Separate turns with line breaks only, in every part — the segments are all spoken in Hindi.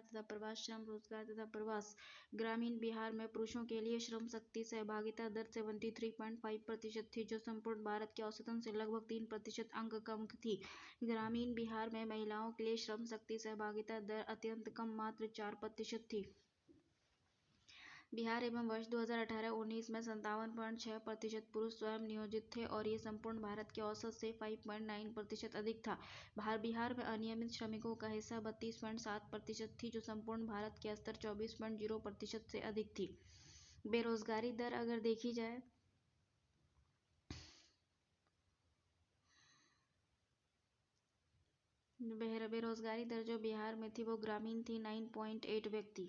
बिहार तथा प्रवास श्रम रोजगार तथा प्रवास ग्रामीण बिहार में पुरुषों के लिए श्रम शक्ति सहभागिता दर 73.5% थी, जो संपूर्ण भारत के औसतन से लगभग 3% अंक कम थी। ग्रामीण बिहार में महिलाओं के लिए श्रम शक्ति सहभागिता दर अत्यंत कम, मात्र 4% थी। बिहार एवं वर्ष 2018-19 में 57.6% पुरुष स्वयं नियोजित थे और ये संपूर्ण भारत के औसत से 5.9% अधिक था। बिहार में अनियमित श्रमिकों का हिस्सा 32.7% थी, जो संपूर्ण भारत के स्तर 24.0% से अधिक थी। बेरोजगारी दर अगर देखी जाए, बेरोजगारी दर जो बिहार में थी वो ग्रामीण थी 9.8 व्यक्ति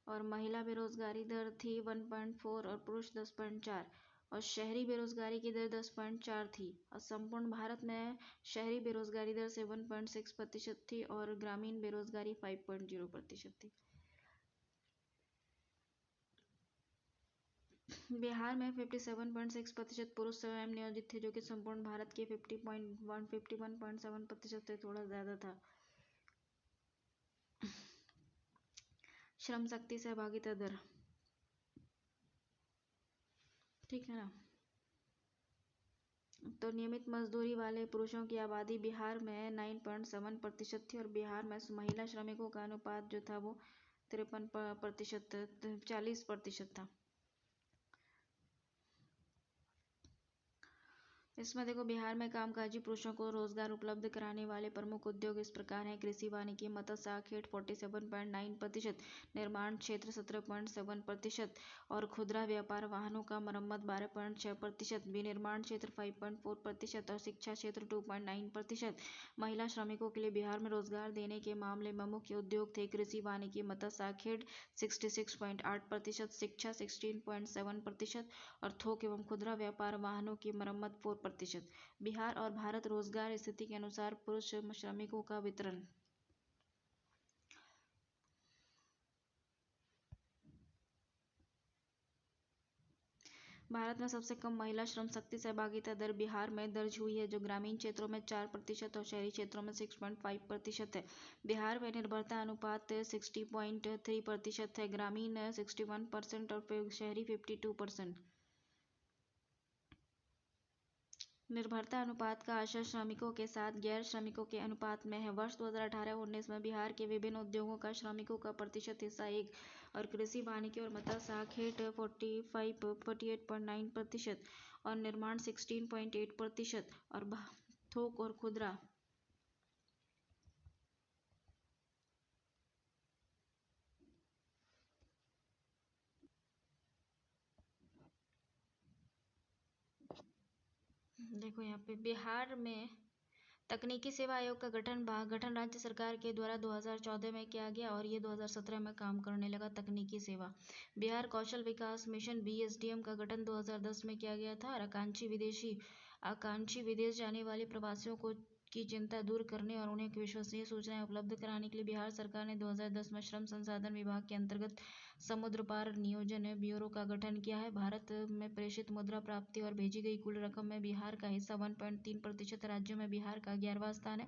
और महिला बेरोजगारी दर थी 1.4 और पुरुष 10.4 और शहरी बेरोजगारी की दर 10.4 थी। और संपूर्ण भारत में शहरी बेरोजगारी दर 7.6% थी और ग्रामीण बेरोजगारी 5.0% थी। बिहार में 57.6% पुरुष स्वयं नियोजित थे, जो कि संपूर्ण भारत के 51.7% से थोड़ा ज़्यादा था। श्रम शक्ति सहभागिता दर, ठीक है ना। तो नियमित मजदूरी वाले पुरुषों की आबादी बिहार में 9.7% थी और बिहार में महिला श्रमिकों का अनुपात जो था वो 40% था। इसमें देखो, बिहार में कामकाजी पुरुषों को रोजगार उपलब्ध कराने वाले प्रमुख उद्योग इस प्रकार हैं: कृषि, वानिकी, मत्स्य, आखेट 47.9%, निर्माण क्षेत्र 17.7% और खुदरा व्यापार वाहनों का मरम्मत 12.6%, विनिर्माण क्षेत्र 5.4% और शिक्षा क्षेत्र 2.9%। महिला श्रमिकों के लिए बिहार में रोजगार देने के मामले में मुख्य उद्योग थे कृषि, वानिकी, मत्स्य, आखेट 66.8%, शिक्षा 16.7% और थोक एवं खुदरा व्यापार वाहनों की मरम्मत 4%। बिहार और भारत रोजगार स्थिति के अनुसार पुरुष श्रमिकों का वितरण। भारत में सबसे कम महिला श्रम शक्ति सहभागिता दर बिहार में दर्ज हुई है, जो ग्रामीण क्षेत्रों में 4% और शहरी क्षेत्रों में 6.5% है। बिहार में निर्भरता अनुपात 60.3% है, ग्रामीण 61% और शहरी 52%। निर्भरता अनुपात का आशय श्रमिकों के साथ गैर श्रमिकों के अनुपात में है। वर्ष 2018-19 में बिहार के विभिन्न उद्योगों का श्रमिकों का प्रतिशत हिस्सा 1 और कृषि, वानिकी और मत्स्य आखेट 48.9% और निर्माण 16.8% और थोक और खुदरा देखो यहाँ पे बिहार में तकनीकी सेवा आयोग का गठन राज्य सरकार के द्वारा 2014 में किया गया और ये 2017 में काम करने लगा। तकनीकी सेवा बिहार कौशल विकास मिशन BSDM का गठन 2010 में किया गया था और आकांक्षी विदेश जाने वाले प्रवासियों की चिंता दूर करने और उन्हें विश्वसनीय सूचनाएं उपलब्ध कराने के लिए बिहार सरकार ने 2010 में श्रम संसाधन विभाग के अंतर्गत समुद्र पार नियोजन ब्यूरो का गठन किया है। भारत में प्रेषित मुद्रा प्राप्ति और भेजी गई कुल रकम में बिहार का हिस्सा 1.3%। राज्यों में बिहार का 11वां स्थान है।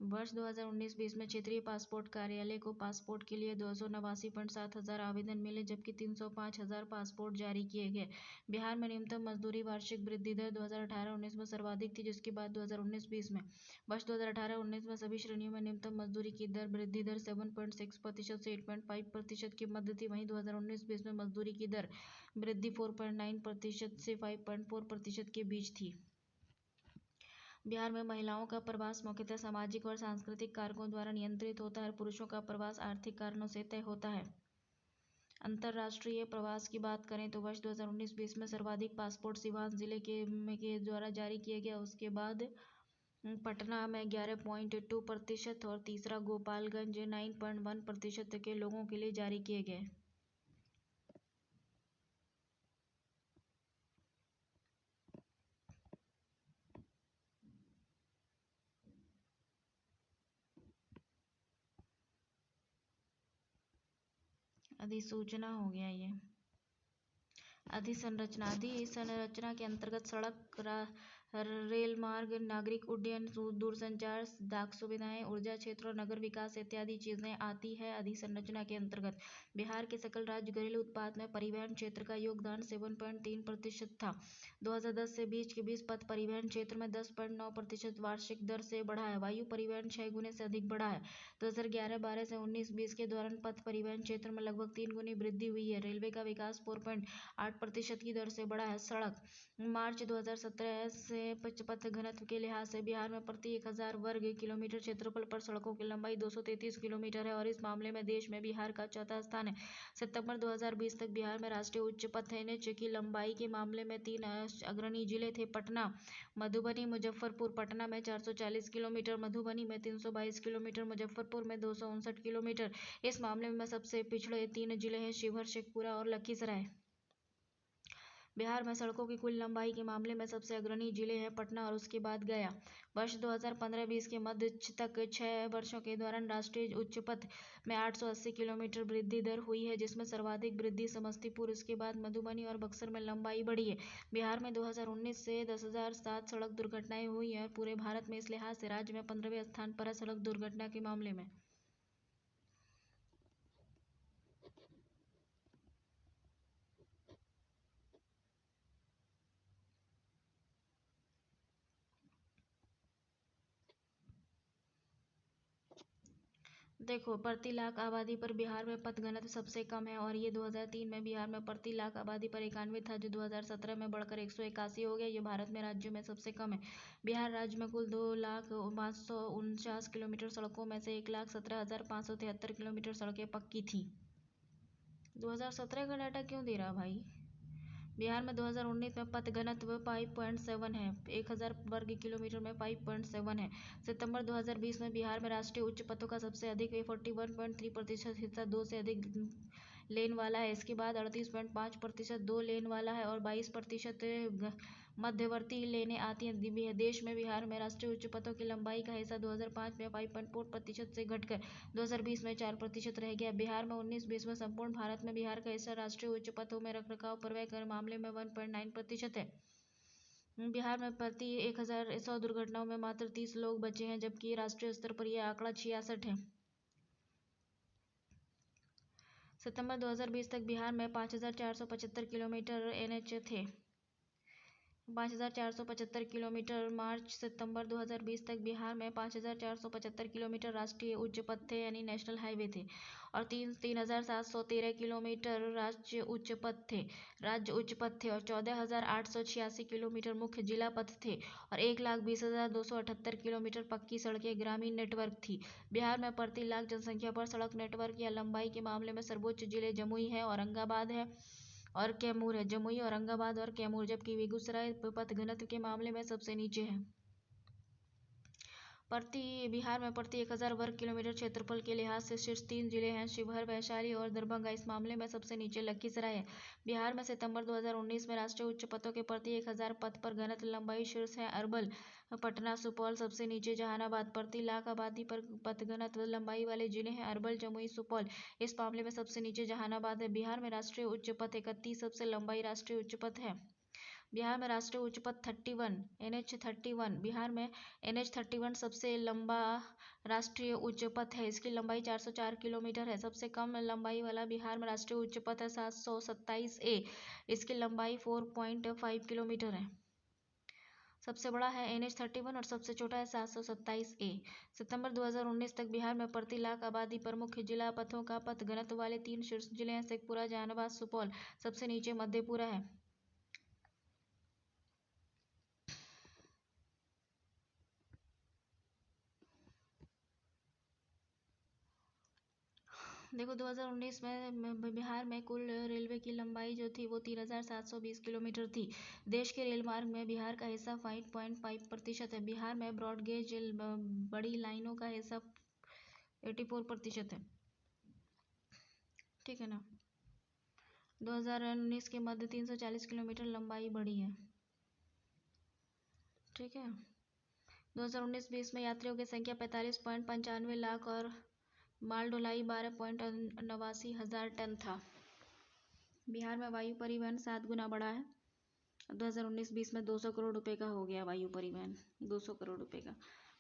वर्ष 2019-20 में क्षेत्रीय पासपोर्ट कार्यालय को पासपोर्ट के लिए 289.7 हजार आवेदन मिले, जबकि 305 हजार पासपोर्ट जारी किए गए। बिहार में न्यूनतम मजदूरी वार्षिक वृद्धि दर 2018-19 में सर्वाधिक थी, जिसके बाद 2019-20 में वर्ष 2018-19 में सभी श्रेणियों में न्यूनतम मजदूरी की वृद्धि दर 7.6% से 8.5% की मध्य थी। वहीं 2019-20 में मजदूरी की दर वृद्धि 4.9% से 5.4% के बीच थी। बिहार में महिलाओं का प्रवास मुख्यतः सामाजिक और सांस्कृतिक कारकों द्वारा नियंत्रित होता है। पुरुषों का प्रवास आर्थिक कारणों से तय होता है। अंतर्राष्ट्रीय प्रवास की बात करें तो वर्ष 2019-20 में सर्वाधिक पासपोर्ट सिवान जिले के द्वारा जारी किए गए। उसके बाद पटना में 11.2% और तीसरा गोपालगंज 9.1% के लोगों के लिए जारी किए गए। अधिसूचना हो गया ये। अधिसंरचना के अंतर्गत सड़क रेल मार्ग, नागरिक उड्डयन, दूरसंचार, डाक सुविधाएं, ऊर्जा क्षेत्र और नगर विकास इत्यादि चीजें आती है अधिसंरचना के अंतर्गत। बिहार के सकल राज्य घरेलू उत्पाद में परिवहन क्षेत्र का योगदान 7.3% था। 2010 से 20 के बीच पथ परिवहन क्षेत्र में 10.9% वार्षिक दर से बढ़ा है। वायु परिवहन 6 गुने से अधिक बढ़ा है। 2011-12 से 19-20 के दौरान पथ परिवहन क्षेत्र में लगभग 3 गुनी वृद्धि हुई है। रेलवे का विकास 4.8% की दर से बढ़ा है। सड़क, मार्च 2017 से पथ घनत्व के लिहाज से बिहार में प्रति 1000 वर्ग किलोमीटर क्षेत्रफल पर सड़कों की लंबाई 233 किलोमीटर है और इस मामले में देश में बिहार का चौथा स्थान है। सितंबर 2020 तक बिहार में राष्ट्रीय उच्च पथ एनएच की लंबाई के मामले में 3 अग्रणी जिले थे: पटना, मधुबनी, मुजफ्फरपुर। पटना में 440 किलोमीटर, मधुबनी में 322 किलोमीटर, मुजफ्फरपुर में 259 किलोमीटर। इस मामले में सबसे पिछड़े 3 जिले हैं: शिवहर, शेखपुरा और लखीसराय। बिहार में सड़कों की कुल लंबाई के मामले में सबसे अग्रणी जिले हैं पटना और उसके बाद गया। वर्ष 2015-20 के मध्य तक 6 वर्षों के दौरान राष्ट्रीय उच्च पथ में 880 किलोमीटर वृद्धि दर हुई है, जिसमें सर्वाधिक वृद्धि समस्तीपुर, इसके बाद मधुबनी और बक्सर में लंबाई बढ़ी है। बिहार में 2019 से 10,007 सड़क दुर्घटनाएं हुई हैं और पूरे भारत में इस लिहाज से राज्य में 15वें स्थान पर है सड़क दुर्घटना के मामले में। देखो, प्रति लाख आबादी पर बिहार में पथ घनत्व सबसे कम है और ये 2003 में बिहार में प्रति लाख आबादी पर 91 था, जो 2017 में बढ़कर 181 हो गया। ये भारत में राज्यों में सबसे कम है। बिहार राज्य में कुल 2,549 किलोमीटर सड़कों में से 1,17,573 किलोमीटर सड़कें पक्की थी। 2017 का डाटा क्यों दे रहा भाई? बिहार में 2019 में पथ घनत्व 5.7 है, 1000 वर्ग किलोमीटर में 5.7 है। सितंबर 2020 में बिहार में राष्ट्रीय उच्च पथों का सबसे अधिक 41.3% हिस्सा 2 से अधिक लेन वाला है। इसके बाद 38.5% 2 लेन वाला है और 22% मध्यवर्ती लेनें आती हैं। देश में बिहार में राष्ट्रीय उच्च पथों की लंबाई का हिस्सा 2005 में 5.4% से घटकर 2020 में 4% रह गया। बिहार में 19-20 में संपूर्ण भारत में बिहार का हिस्सा राष्ट्रीय उच्च पथों में रखरखाव परव्यय के मामले में 1.9% है। बिहार में प्रति 1,100 दुर्घटनाओं में मात्र 30 लोग बचे हैं, जबकि राष्ट्रीय स्तर पर यह आंकड़ा 66 है। सितंबर 2020 तक बिहार में 5,475 किलोमीटर एनएच थे। 5,475 किलोमीटर। मार्च सितंबर 2020 तक बिहार में 5,475 किलोमीटर राष्ट्रीय उच्च पथ थे, यानी नेशनल हाईवे थे, और 3,713 किलोमीटर राज्य उच्च पथ थे और 14,886 किलोमीटर मुख्य जिला पथ थे और 1,20,278 किलोमीटर पक्की सड़कें ग्रामीण नेटवर्क थी। बिहार में प्रति लाख जनसंख्या पर सड़क नेटवर्क या लंबाई के मामले में सर्वोच्च जिले जमुई है, औरंगाबाद है और कैमूर है। जमुई, औरंगाबाद और कैमूर, जबकि बेगूसराय पथ घनत्व के मामले में सबसे नीचे है। बिहार में प्रति 1000 वर्ग किलोमीटर क्षेत्रफल के लिहाज से शीर्ष 3 जिले हैं: शिवहर, वैशाली और दरभंगा। इस मामले में सबसे नीचे लखीसराय है। बिहार में सितंबर 2019 में राष्ट्रीय उच्च पथों के प्रति 1000 पथ पर घनत्व लंबाई शीर्ष है अरवल, पटना, सुपौल, सबसे नीचे जहानाबाद। प्रति लाख आबादी पर पथ घनत्व लंबाई वाले जिले हैं अरवल, जमुई, सुपौल। इस मामले में सबसे नीचे जहानाबाद है। बिहार में राष्ट्रीय उच्च पथ 31 सबसे लंबाई राष्ट्रीय उच्च पथ है। बिहार में राष्ट्रीय उच्च पथ 31 NH 31। बिहार में NH 31 सबसे लंबा राष्ट्रीय उच्च पथ है। इसकी लंबाई 404 किलोमीटर है। सबसे कम लंबाई वाला बिहार में राष्ट्रीय उच्च पथ है 727A। इसकी लंबाई 4.5 किलोमीटर है। सबसे बड़ा है NH 31 और सबसे छोटा है 727A। सितंबर 2019 तक बिहार में प्रति लाख आबादी पर मुख्य जिला पथों का पथ घनत्व वाले 3 शीर्ष जिले हैं: शेखपुरा, जहानाबाद, सुपौल। सबसे नीचे मधेपुरा है। देखो, 2019 में बिहार में कुल रेलवे की लंबाई जो थी वो 3,720 किलोमीटर थी। देश के रेल मार्ग में बिहार का हिस्सा 5.5% है। बिहार में ब्रॉडगेज बड़ी लाइनों का हिस्सा 84% है। ठीक है ना? 2019 के मध्य 340 किलोमीटर लंबाई बढ़ी है। ठीक है। 2019-20 में यात्रियों की संख्या 45.95 लाख और माल ढुलाई 12.89 हजार टन था। बिहार में वायु परिवहन 7 गुना बढ़ा है। 2019-20 में 200 करोड़ रुपए का हो गया वायु परिवहन, 200 करोड़ रुपए का।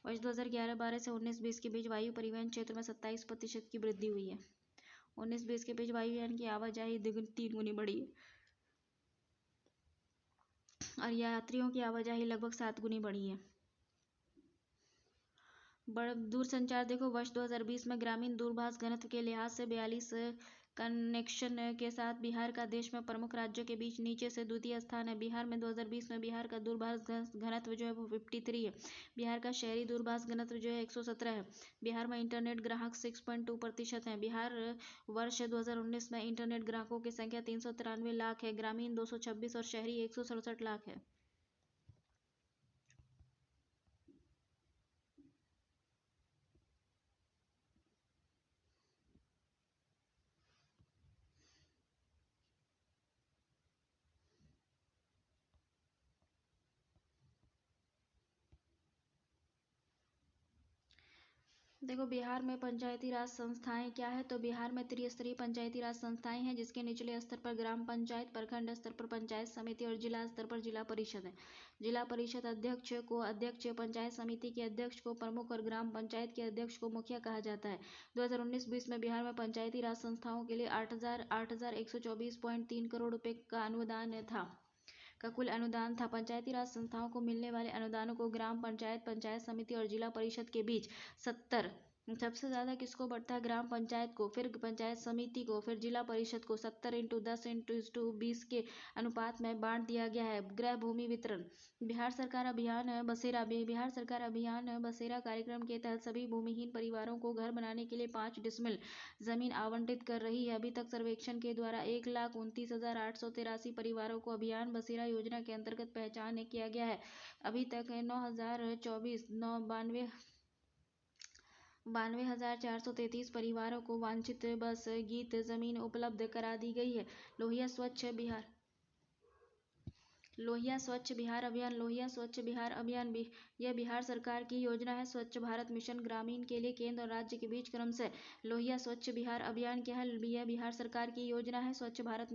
वर्ष 2011-12 से 19-20 के बीच वायु परिवहन क्षेत्र में 27% की वृद्धि हुई है। 19-20 के बीच वायुयान की आवाजाही 3 गुनी बढ़ी है और यात्रियों की आवाजाही लगभग 7 गुनी बढ़ी है। दूरसंचार देखो, वर्ष 2020 में ग्रामीण दूरभाष घनत्व के लिहाज से 42 कनेक्शन के साथ बिहार का देश में प्रमुख राज्यों के बीच नीचे से द्वितीय स्थान है। बिहार में 2020 में बिहार का दूरभाष घनत्व जो है वो 53 है। बिहार का शहरी दूरभाष घनत्व जो है 117 है। बिहार में इंटरनेट ग्राहक 6.2% है। बिहार वर्ष 2019 में इंटरनेट ग्राहकों की संख्या 393 लाख है, ग्रामीण 226 और शहरी 167 लाख है। देखो, बिहार में पंचायती राज संस्थाएं क्या है, तो बिहार में त्रिस्तरीय पंचायती राज संस्थाएं हैं, जिसके निचले स्तर पर ग्राम पंचायत, प्रखंड स्तर पर पंचायत समिति और जिला स्तर पर जिला परिषद है। जिला परिषद अध्यक्ष को अध्यक्ष, पंचायत समिति के अध्यक्ष को प्रमुख और ग्राम पंचायत के अध्यक्ष को मुखिया कहा जाता है। 2019-20 में बिहार में पंचायती राज संस्थाओं के लिए 8,124.3 करोड़ रुपए का अनुदान का कुल अनुदान था। पंचायती राज संस्थाओं को मिलने वाले अनुदानों को ग्राम पंचायत, पंचायत समिति और जिला परिषद के बीच 70, सबसे ज़्यादा किसको बढ़ता है, ग्राम पंचायत को, फिर पंचायत समिति को, फिर जिला परिषद को 70/10/20 के अनुपात में बांट दिया गया है। गृह भूमि वितरण, बिहार सरकार अभियान बसेरा कार्यक्रम के तहत सभी भूमिहीन परिवारों को घर बनाने के लिए 5 डिसमिल जमीन आवंटित कर रही है। अभी तक सर्वेक्षण के द्वारा 1,29,883 परिवारों को अभियान बसेरा योजना के अंतर्गत पहचान किया गया है। अभी तक 92,433 परिवारों को वांछित बस गीत जमीन उपलब्ध करा दी गई है। लोहिया स्वच्छ बिहार अभियान यह बिहार सरकार की योजना है। स्वच्छ भारत मिशन ग्रामीण के लिए केंद्र और राज्य के बीच क्रम से लोहिया स्वच्छ बिहार अभियान क्या है, यह बिहार सरकार की योजना है। स्वच्छ भारत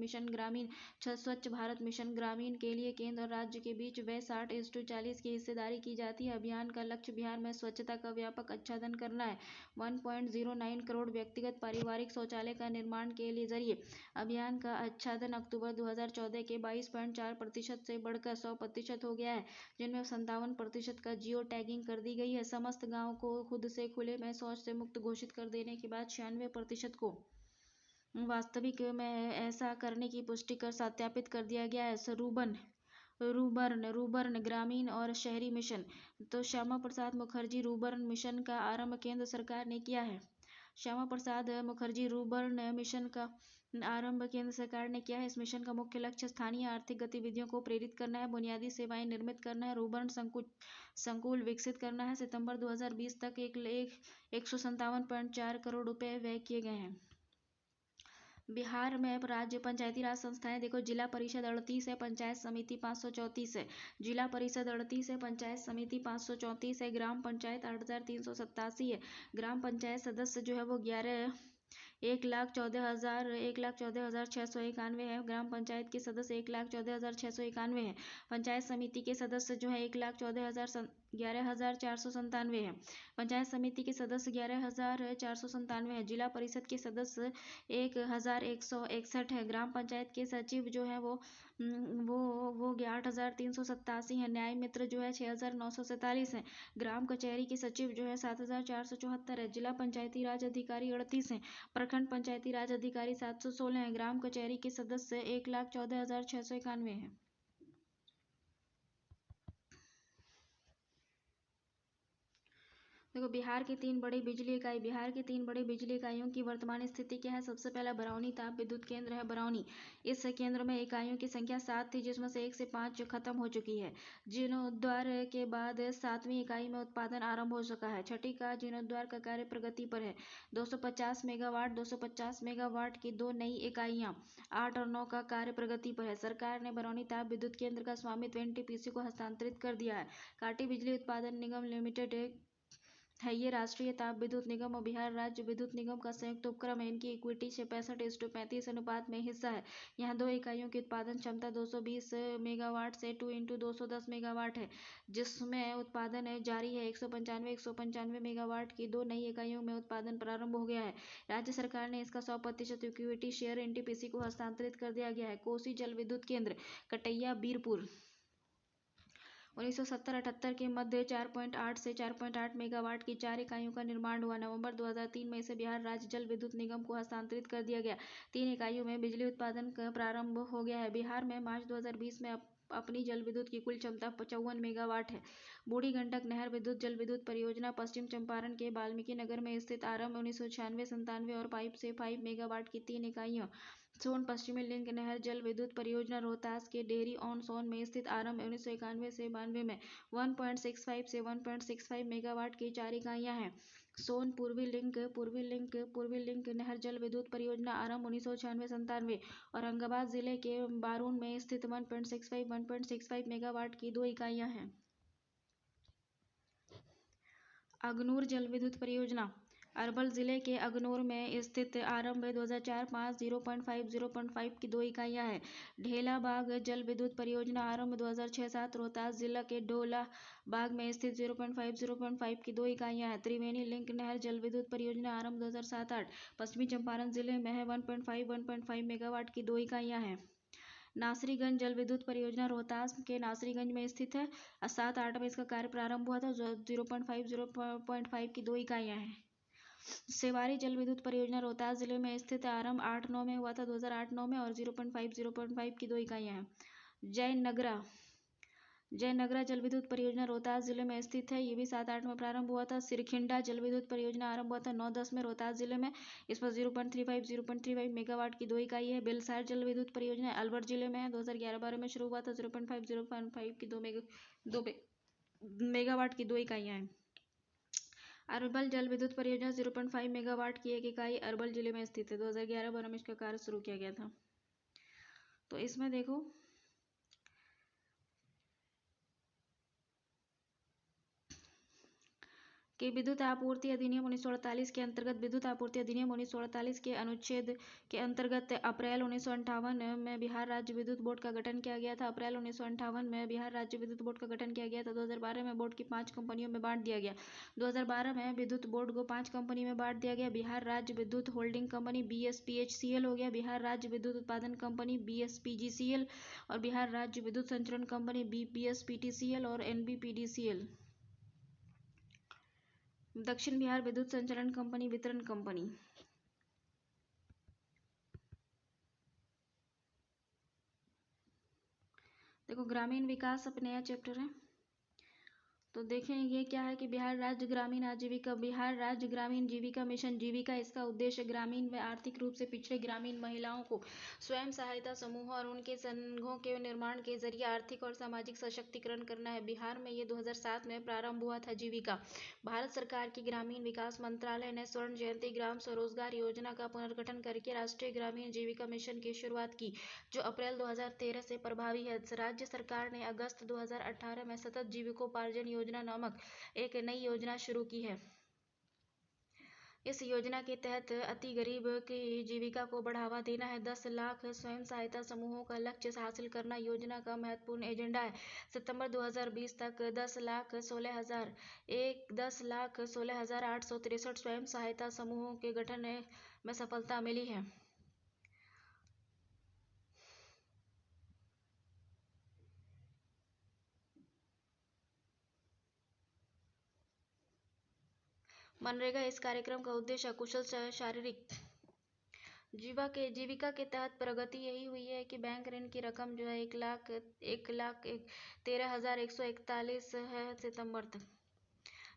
मिशन ग्रामीण के लिए केंद्र और राज्य के बीच वे 60:40 की हिस्सेदारी की जाती है। अभियान का लक्ष्य बिहार में स्वच्छता का व्यापक आच्छादन करना है। 1.09 करोड़ व्यक्तिगत पारिवारिक शौचालय का निर्माण के लिए जरिए अभियान का आच्छादन अक्टूबर 2014 के 22.4% से बढ़कर 100% हो गया है, जिनमें 57% का जियो टैगिंग कर दी गई है। समस्त गांव को खुद से खुले में शौच से मुक्त घोषित कर देने के बाद 96% को वास्तविक में ऐसा करने की पुष्टि कर सत्यापित कर दिया गया है। रूबर्न ग्रामीण और शहरी मिशन, तो श्यामा प्रसाद मुखर्जी रूबर्न मिशन का आरंभ केंद्र सरकार ने किया है। श्यामा प्रसाद मुखर्जी रूबर्न मिशन का आरंभ केंद्र सरकार ने किया है। इस मिशन का मुख्य लक्ष्य स्थानीय आर्थिक गतिविधियों को प्रेरित करना है, बुनियादी सेवाएं निर्मित करना है, रूबर्न संकुल विकसित करना है। सितंबर 2020 तक 157.4 करोड़ रुपए व्यय किए गए हैं। बिहार में राज्य पंचायती राज संस्थाएं देखो, जिला परिषद 38 है, पंचायत समिति 534 है। जिला परिषद 38 है, पंचायत समिति 534 है, ग्राम पंचायत 8,387 है। ग्राम पंचायत सदस्य जो है वो 1,14,691 है। ग्राम पंचायत के सदस्य 1,14,691 है। पंचायत समिति के सदस्य जो है 11,497 है। पंचायत समिति के सदस्य 11,497 है। जिला परिषद के सदस्य 1,161 है। ग्राम पंचायत के सचिव जो है वो 8,387 है। न्याय मित्र जो है 6,947 है। ग्राम कचहरी के सचिव जो है 7,474 है। जिला पंचायती राज अधिकारी 38 है। प्रखंड पंचायती राज अधिकारी 716 है। ग्राम कचहरी के सदस्य 1,14,691 है। देखो, बिहार की 3 बड़ी बिजली इकाइयों की वर्तमान स्थिति क्या है। सबसे पहला बरौनी ताप विद्युत केंद्र है। बरौनी, इस केंद्र में इकाइयों की संख्या 7 थी, जिसमें से 1 से 5 खत्म हो चुकी है। जीर्णोद्धार के बाद 7वीं इकाई में उत्पादन आरंभ हो सका है। छठी का जीर्णोद्धार का कार्य प्रगति पर है। 250 मेगावाट की 2 नई इकाइयां 8 और 9 का कार्य प्रगति पर है। सरकार ने बरौनी ताप विद्युत केंद्र का स्वामित्व एनटीपीसी को हस्तांतरित कर दिया है। काटी बिजली उत्पादन निगम लिमिटेड है। ये राष्ट्रीय ताप विद्युत निगम और बिहार राज्य विद्युत निगम का संयुक्त उपक्रम है। इनकी इक्विटी 65:35 अनुपात में हिस्सा है। यहाँ 2 इकाइयों की उत्पादन क्षमता 220 मेगावाट से 2x210 मेगावाट है, जिसमें उत्पादन जारी है। 195 मेगावाट की 2 नई इकाइयों में उत्पादन प्रारंभ हो गया है। राज्य सरकार ने इसका 100% इक्विटी शेयर एनटीपीसी को हस्तांतरित कर दिया गया है। कोसी जल विद्युत केंद्र कटैया बीरपुर 1970-78 के मध्य 4.8 से 4.8 मेगावाट की 4 इकाइयों का निर्माण हुआ। नवंबर 2003 में इसे बिहार राज्य जल विद्युत निगम को हस्तांतरित कर दिया गया। 3 इकाइयों में बिजली उत्पादन प्रारंभ हो गया है। बिहार में मार्च 2020 में अपनी जल विद्युत की कुल क्षमता 55 मेगावाट है। बूढ़ी गंडक नहर विद्युत जल विद्युत परियोजना पश्चिम चंपारण के वाल्मीकि नगर में स्थित आरंभ 1996-97 और पाइप से 5 मेगावाट की 3 इकाइयां। सोन पश्चिमी लिंक नहर जल विद्युत परियोजना रोहतास के डेहरी ऑन सोन में स्थित आरंभ 1991 से 92 में 1.65 से 1.65 मेगावाट की 4 इकाइयां हैं। सोन पूर्वी लिंक नहर जल विद्युत परियोजना आरंभ 1996-97 औरंगाबाद जिले के बारून में स्थित 1.65 मेगावाट की 2 इकाइयां हैं। अगनूर जल विद्युत परियोजना अरवल जिले के अगनूर में स्थित आरंभ 2004-5 0.5 की 2 इकाइयां हैं। ढेलाबाग जल विद्युत परियोजना आरंभ 2006-7 रोहतास जिला के ढोला बाग में स्थित 0.5 की 2 इकाइयां हैं। त्रिवेणी लिंक नहर जल विद्युत परियोजना आरंभ 2007-8 पश्चिमी चंपारण जिले में है। 1.5 मेगावाट की 2 इकाइयां हैं। नासरीगंज जल विद्युत परियोजना रोहतास के नासरीगंज में स्थित है। 7-8 में इसका कार्य प्रारंभ हुआ था। 0.5 की 2 इकाइयां हैं। सेवारी जल विद्युत परियोजना रोहतास जिले में स्थित है। आरंभ 8-9 में हुआ था 2008-9 में और 0.5 की 2 इकाइयां हैं। जयनगरा जल विद्युत परियोजना रोहतास जिले में स्थित है। ये भी 7-8 में प्रारंभ हुआ था। सिरखिंडा जल विद्युत परियोजना आरंभ हुआ था 9-10 में रोहतास जिले में। इस पर 0.35 मेगावाट की 2 इकाई है। बेलसार जल विद्युत परियोजना अलवर जिले में है। 2011-12 में शुरू हुआ था। 0.5 की 2 मेगावाट की 2 इकाइयां हैं। अरवल जल विद्युत परियोजना 0.5 मेगावाट की 1 इकाई अरवल जिले में स्थित है। 2011-12 में इसका कार्य शुरू किया गया था। तो इसमें देखो कि विद्युत आपूर्ति अधिनियम 1948 के अंतर्गत विद्युत आपूर्ति अधिनियम 1948 के अनुच्छेद के अंतर्गत अप्रैल 1958 में बिहार राज्य विद्युत बोर्ड का गठन किया गया था। अप्रैल 1958 में बिहार राज्य विद्युत बोर्ड का गठन किया गया था। 2012 में बोर्ड की 5 कंपनियों में बांट दिया गया। 2012 में विद्युत बोर्ड को 5 कंपनी में बांट दिया गया। बिहार राज्य विद्युत होल्डिंग कंपनी BSPHCL हो गया, बिहार राज्य विद्युत उत्पादन कंपनी BSPGCL और बिहार राज्य विद्युत संचरण कंपनी BPSPTCL और NBPDCL। दक्षिण बिहार विद्युत संचरण कंपनी वितरण कंपनी। देखो ग्रामीण विकास अब नया चैप्टर है। तो देखें ये क्या है कि बिहार राज्य ग्रामीण जीविका मिशन जीविका इसका उद्देश्य ग्रामीण व आर्थिक रूप से पिछड़े ग्रामीण महिलाओं को स्वयं सहायता समूहों और उनके संघों के निर्माण के जरिए आर्थिक और सामाजिक सशक्तिकरण करना है। बिहार में ये 2007 में प्रारंभ हुआ था। जीविका भारत सरकार की ग्रामीण विकास मंत्रालय ने स्वर्ण जयंती ग्राम स्वरोजगार योजना का पुनर्गठन करके राष्ट्रीय ग्रामीण जीविका मिशन की शुरुआत की, जो अप्रैल 2013 से प्रभावी है। राज्य सरकार ने अगस्त 2018 में सतत जीविकोपार्जन योजना नामक एक नई योजना शुरू की है। इस योजना के तहत अति गरीब की जीविका को बढ़ावा देना है। 10 लाख स्वयं सहायता समूहों का लक्ष्य हासिल करना योजना का महत्वपूर्ण एजेंडा है। सितंबर 2020 तक 10,16,863 स्वयं सहायता समूहों के गठन में सफलता मिली है। मनरेगा इस कार्यक्रम का उद्देश्य कुशल शारीरिक जीविका के तहत प्रगति यही हुई है कि बैंक ऋण की रकम जो है 1,13,141 है सितंबर तक।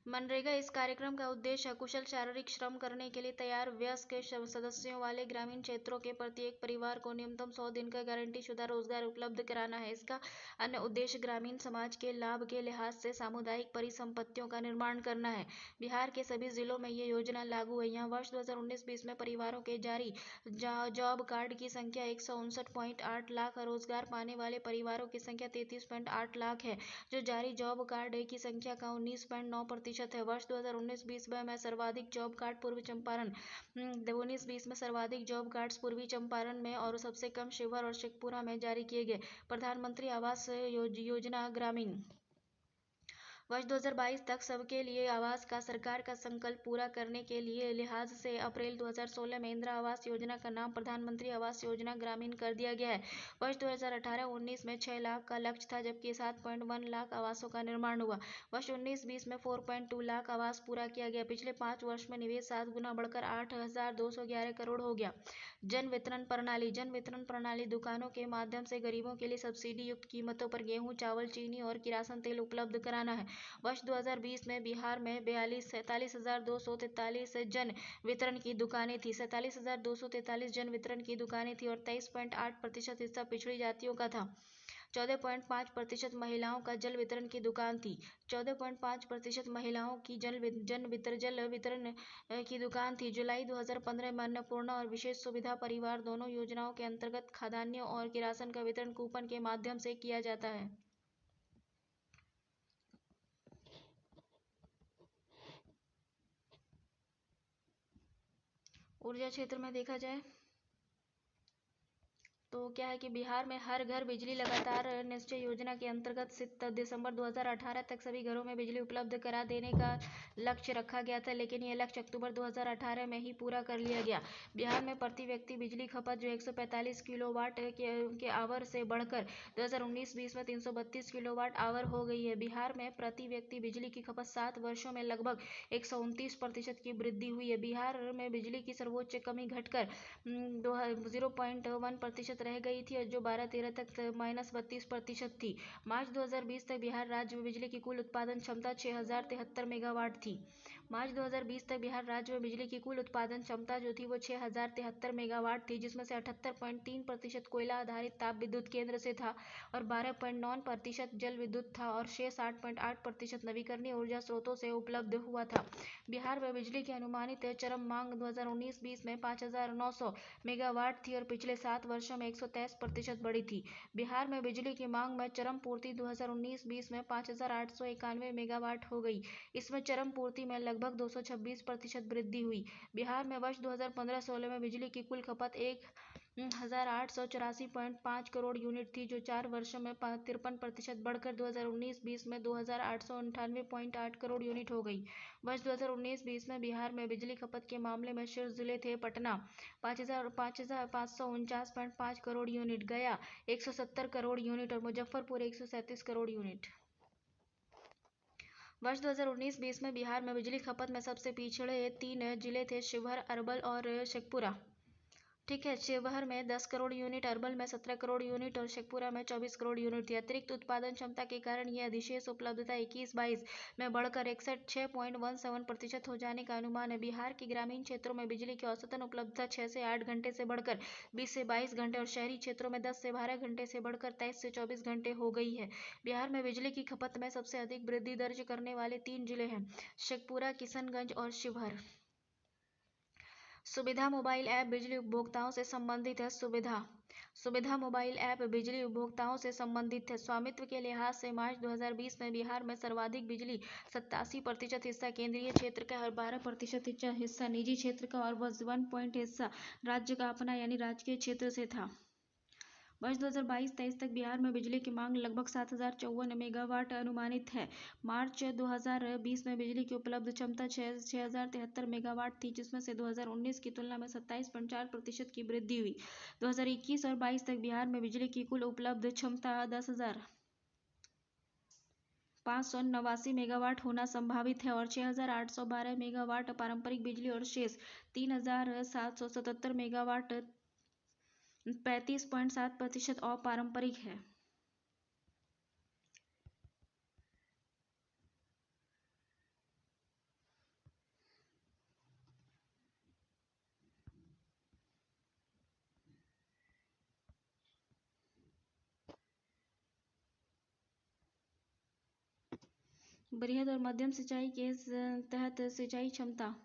मनरेगा इस कार्यक्रम का उद्देश्य कुशल शारीरिक श्रम करने के लिए तैयार वयस्क सदस्यों वाले ग्रामीण क्षेत्रों के प्रत्येक परिवार को न्यूनतम 100 दिन का गारंटी शुदा रोजगार उपलब्ध कराना है। इसका अन्य उद्देश्य ग्रामीण समाज के लाभ के लिहाज से सामुदायिक परिसंपत्तियों का निर्माण करना है। बिहार के सभी जिलों में ये योजना लागू है। यहाँ वर्ष 2019-20 में परिवारों के जारी जॉब कार्ड की संख्या 159.8 लाख, रोजगार पाने वाले परिवारों की संख्या 33.8 लाख है, जो जारी जॉब कार्ड की संख्या का 19.9% प्रतिशत है। वर्ष 2019-20 में सर्वाधिक जॉब कार्ड पूर्वी चंपारण, 19-20 में सर्वाधिक जॉब कार्ड्स पूर्वी चंपारण में और सबसे कम शिवहर और शेखपुरा में जारी किए गए। प्रधानमंत्री आवास योजना ग्रामीण, वर्ष 2022 तक सबके लिए आवास का सरकार का संकल्प पूरा करने के लिए लिहाज से अप्रैल 2016 में इंदिरा आवास योजना का नाम प्रधानमंत्री आवास योजना ग्रामीण कर दिया गया है। वर्ष 2018-19 में 6 लाख का लक्ष्य था, जबकि 7.1 लाख आवासों का निर्माण हुआ। वर्ष 19-20 में 4.2 लाख आवास पूरा किया गया। पिछले 5 वर्ष में निवेश 7 गुना बढ़कर 8,211 करोड़ हो गया। जन वितरण प्रणाली, जन वितरण प्रणाली दुकानों के माध्यम से गरीबों के लिए सब्सिडी युक्त कीमतों पर गेहूं, चावल, चीनी और किरासन तेल उपलब्ध कराना है। वर्ष 2020 में बिहार में 47,243 जन वितरण की दुकानें थी। 47,243 जन वितरण की दुकानें थी और 23.8% हिस्सा पिछड़ी जातियों का था। 14.5% महिलाओं का जल वितरण की दुकान थी। 14.5% महिलाओं की जल वितरण की दुकान थी। जुलाई 2015 में अन्नपूर्णा और विशेष सुविधा परिवार दोनों योजनाओं के अंतर्गत खाद्यान्नों और किरासन का वितरण कूपन के माध्यम से किया जाता है। ऊर्जा क्षेत्र में देखा जाए तो क्या है कि बिहार में हर घर बिजली लगातार निश्चय योजना के अंतर्गत दिसंबर 2018 तक सभी घरों में बिजली उपलब्ध करा देने का लक्ष्य रखा गया था, लेकिन यह लक्ष्य अक्टूबर 2018 में ही पूरा कर लिया गया। बिहार में प्रति व्यक्ति बिजली खपत जो 145 किलोवाट के आवर से बढ़कर 2019-20 में 332 किलोवाट आवर हो गई है। बिहार में प्रति व्यक्ति बिजली की खपत 7 वर्षों में लगभग 129% की वृद्धि हुई है। बिहार में बिजली की सर्वोच्च कमी घटकर 0.1% रह गई थी, जो 12-13 तक -32% थी। मार्च 2020 तक बिहार राज्य में बिजली की कुल उत्पादन क्षमता 6,073 मेगावाट थी। मार्च 2020 तक बिहार राज्य में बिजली की कुल उत्पादन क्षमता जो थी वो 6,073 मेगावाट थी, जिसमें से 78.3% कोयला आधारित ताप विद्युत केंद्र से था और 12.9% जल विद्युत था और शेष 8.8% नवीकरणीय ऊर्जा स्रोतों से उपलब्ध हुआ था। बिहार में बिजली की अनुमानित चरम मांग 2019-20 में 5,900 मेगावाट थी और पिछले 7 वर्षों में 123% बढ़ी थी। बिहार में बिजली की मांग में चरम पूर्ति 2019-20 में 5,891 मेगावाट हो गई। इसमें चरम पूर्ति में लगभग 226% वृद्धि हुई। बिहार में वर्ष 2015-16 में बिजली की कुल खपत 1,884.5 करोड़ यूनिट थी, जो 4 वर्षों में 53% बढ़कर 2019-20 में 2,898.8 करोड़ यूनिट हो गई। वर्ष 2019-20 में बिहार में बिजली खपत के मामले में शीर्ष जिले थे पटना 5,549.5 करोड़ यूनिट, गया 170 करोड़ यूनिट और मुजफ्फरपुर 137 करोड़ यूनिट। वर्ष 2019-20 में बिहार में बिजली खपत में सबसे पिछड़े 3 जिले थे शिवहर, अरवल और शेखपुरा। ठीक है, शिवहर में 10 करोड़ यूनिट, अरवल में 17 करोड़ यूनिट और शेखपुरा में 24 करोड़ यूनिट थी। अतिरिक्त उत्पादन क्षमता के कारण यह अधिशेष उपलब्धता 21-22 में बढ़कर 6.17% हो जाने का अनुमान है। बिहार के ग्रामीण क्षेत्रों में बिजली की औसतन उपलब्धता 6 से 8 घंटे से बढ़कर 20 से 22 घंटे और शहरी क्षेत्रों में 10 से 12 घंटे से बढ़कर 23 से 24 घंटे हो गई है। बिहार में बिजली की खपत में सबसे अधिक वृद्धि दर्ज करने वाले 3 जिले हैं शेखपुरा, किशनगंज और शिवहर। सुविधा मोबाइल ऐप बिजली उपभोक्ताओं से संबंधित है। सुविधा मोबाइल ऐप बिजली उपभोक्ताओं से संबंधित है। स्वामित्व के लिहाज से मार्च 2020 में बिहार में सर्वाधिक बिजली 87% हिस्सा केंद्रीय क्षेत्र का और 12% हिस्सा निजी क्षेत्र का और 1 हिस्सा राज्य का अपना यानी राजकीय क्षेत्र से था। वर्ष 2022-23 तक बिहार में बिजली की मांग लगभग 7,054 मेगावाट अनुमानित है। मार्च 2020 में बिजली की उपलब्ध क्षमता 6,073 मेगावाट थी, जिसमें से 2019 की तुलना में 27.4% की वृद्धि हुई। 2021 और 22 तक बिहार में बिजली की कुल उपलब्ध क्षमता 10,589 मेगावाट होना संभावित है और 6,812 मेगावाट पारंपरिक बिजली और शेष 3,777 मेगावाट 35.7% अपारंपरिक है। बृहद और मध्यम सिंचाई के तहत सिंचाई क्षमता